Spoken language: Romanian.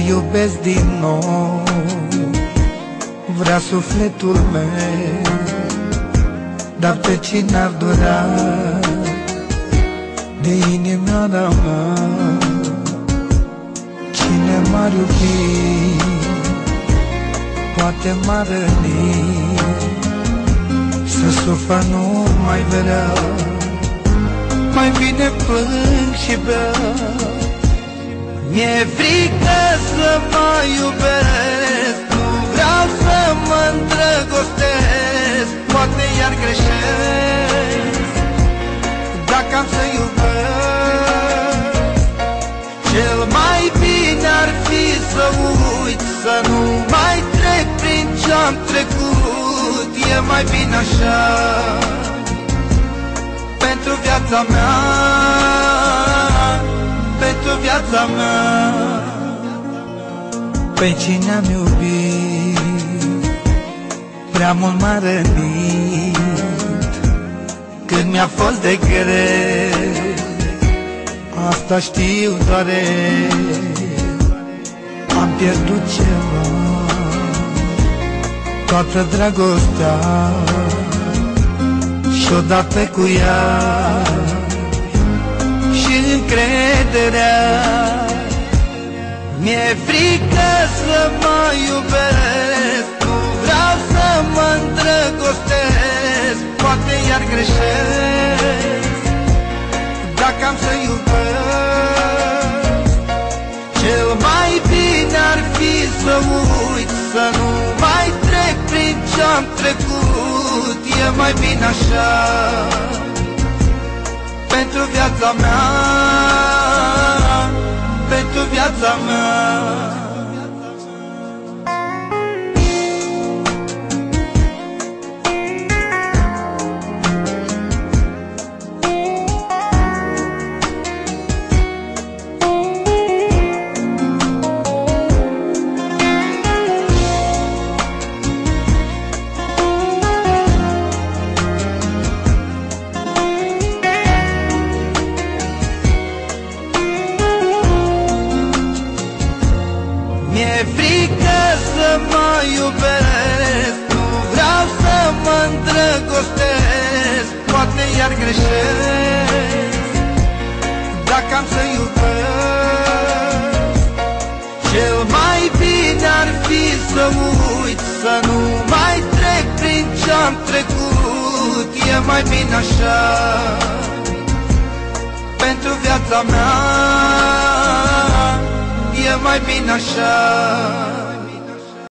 iubesc din nou, vrea sufletul meu. Dar pe cine ar durea de inimioara mea? Cine m-ar iubi, poate m-ar răni, să sufăr nu mai vrea, mai bine plâng și beau. Mi-e frică să mă iubesc, nu vreau să mă îndrăgostesc, poate iar greșesc dacă am să iubesc. Cel mai bine ar fi să uit, să nu mai trec prin ce-am trecut. E mai bine așa pentru viața mea, pentru viața mea. Pe cine am iubit prea mult m-a rănit, când mi-a fost de greu, asta știu doare. Am pierdut ceva, toată dragostea și odată cu ea și încrederea. Mi-e frică să mă iubesc, nu vreau să mă îndrăgostesc, poate iar greșesc dacă am să iubesc. Cel mai bine ar fi să uit, să nu mai trec prin ce-am trecut. E mai bine așa pentru viața mea, pentru viața mea. Mi-e frică să mă iubesc, nu vreau să mă îndrăgostesc, poate iar greșesc dacă am să iubesc. Cel mai bine ar fi să uit, să nu mai trec prin ce-am trecut. E mai bine așa pentru viața mea, e mai bine așa.